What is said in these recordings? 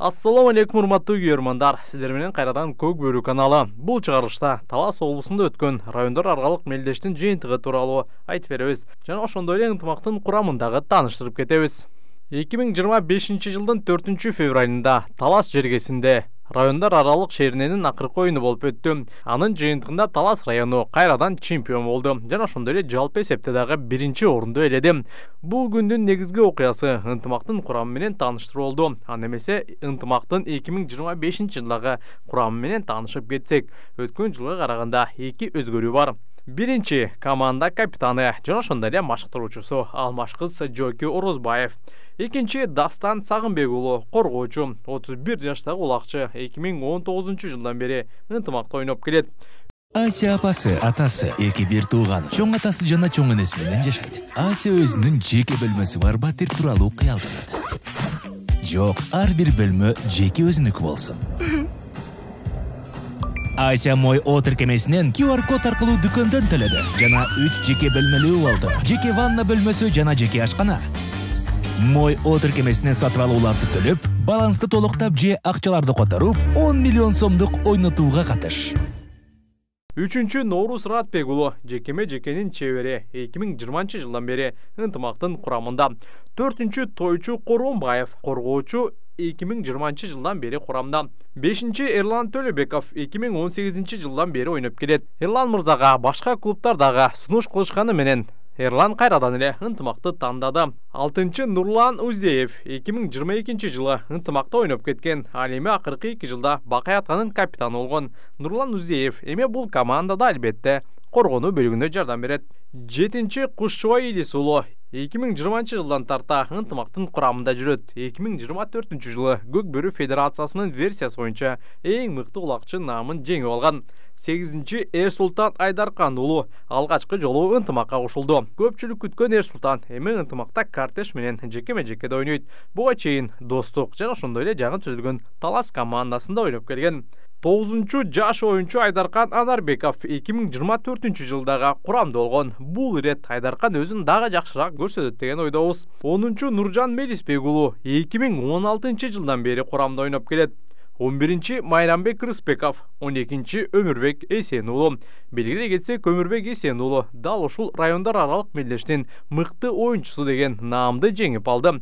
Ассаламу алейкум, урматтуу көрөрмандар. Сиздер менен кайрадан Көк Бөрү каналы. Бул чыгарылышта Талас облусунда өткөн райондар аралык мелдештин жыйынтыгы тууралуу айтып беребиз. Жана ошондой эле ынтымактын курамындагы тааныштырып кетебиз. 2025 жылдын 4 февралында Талас жергесинде райондар аралык шериненин акыркы оюну болуп өттү. Анын жыйынтыгында Талас району кайрадан чемпион болду. Жана ошондой эле жалпы эсепте дагы 1-орунду ээледи. Бул күндүн негизги окуясы ынтымактын курамы менен тааныштыруу болду. Аны эмесе ынтымактын 2025 жылдагы курамы менен таанышып кетсек, өткөн жылга караганда 2 өзгөрүү бар. Биринчи команда капитаны жана ошондой эле машыктыруучусу Алмашкыз Жоки Орозбаев. Экинчи Дастан Сагынбек уулу коргоочу 31 жаштагы улакчы 2019 жылдан бери ынтымакта ойноп келет. Ася апасы, атасы, эки бир тууган, чоң атасы жана чоң энеси менен жашайт. Ася өзүнүн жеке бөлмөсү бар батир тууралуу кыялданат. Жок, ар бир бөлмө жеке өзүнүкү болсун. Ася мой отыр кемесинен QR код аркылуу дүкөндөн төлөдү. Жана 3 жеке бөлмөлүү алды. Жеке ванна бөлмөсү жана жеке ашкана. Мой отыр кемесинен сатып алууларды төлөп, балансты толуктап же акчаларды которуп, 10 миллион сомдук ойнотууга катыш. 3-чү Ноорус Ратбек уулу жекеме жекенин чебери 2020 жылдан бери ынтымактын курамында. 4-чү Тойчу Коромбаев коргоочу 2020 жылдан бери курамда. 5-чи Эрлан Төлөбеков 2018 жылдан бери ойноп келет. Эрлан мырзага башка клубтардагы сунуш кылышканы менен Эрлан кайрадан эле ынтымакты тандады. 6-чы Нурлан Узеев 2022 жылы ынтымакта ойноп кеткен. Ал эми акыркы 2 жылда Бакаятканын капитаны болгон. Нурлан Узеев эми бул командада албетте коргонуу бөлүгүнө жардам берет. 7-чи Кушчубай Илис уулу 2020 жылдан тарта ынтымактын курамында жүрөт. 2024 жылы Көк Бөрү Федерациясынын версиясы боюнча эң мыкты улакчы наамын жеңип алган. 8-чи Эрсултан Айдаркан уулу алгачкы жолу ынтымакка кошулду. Көпчүлүк күткөн Эрсултан эми ынтымакта картеш менен жеке-жекеде ойнойт. Буга чейин достук жана ошондой эле жаңы түзүлгөн Талас командасында ойноп келген. 9-чу жаш оюнчу Айдаркан Анарбеков 2024 жылдагы курамда болгон. Бул ирет Айдаркан өзүн дагы жакшыраак көрсөтөт деген ойдобуз. 10-чу Нуржан Мелисбек уулу 2016 жылдан бери курамда ойноп келет. 11-чи Майрамбек Рыспеков, 12-чи Өмүрбек Эсен уулу. Белгилей кетсек, Өмүрбек Эсен уулу дал ушул райондар аралык мелдештин мыкты оюнчусу деген наамды жеңип алды.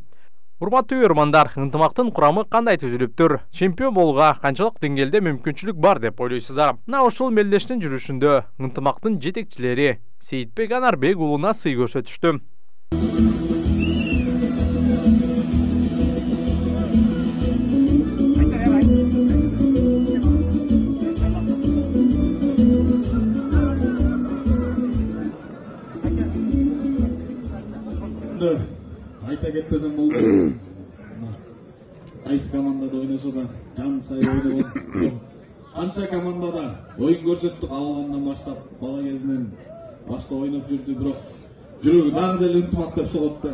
Урматтуу көрөрмандар, ынтымактын курамы кандай түзүлүптүр? Чемпион болууга канчалык деңгээлде мүмкүнчүлүк бар деп ойлойсуздар? Мына ушул мелдештин жүрүшүндө ынтымактын жетекчилери Сейитбек Анарбек уулуна сый көрсөтүштү. Айта кетпесем болду. Кайсы командада ойносо да жан сай ойногон. Канча командада оюн көрсөттүк алгандан баштап, бала кезинен башта ойноп жүрдү, бирок жүрөгү дагы деле ынтымак деп согот да.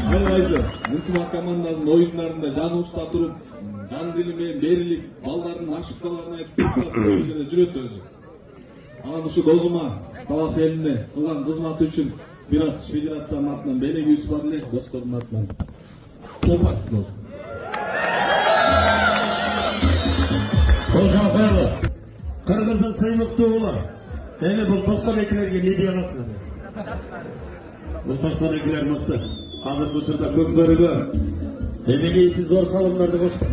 Ай кайсы ынтымак командасынын оюндарында жаны уста туруп, жан дили менен берилип, балдардын ошибкаларын айтып жүрөт өзү. Анан ушу досума Талас элине кылган кызматы үчүн бир аз федерациянын атынан белегибиз бар эле, достордун атынан. Топат дос. Кол жапалы. Кыргыздын сыймыктуу уулу. Эми бул 92лерге не дей аласыңар? Бул 92лер мыкты. Азыркы учурда Көк Бөрүгө эмелейси зор салымдарды кошту.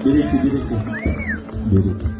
Береки.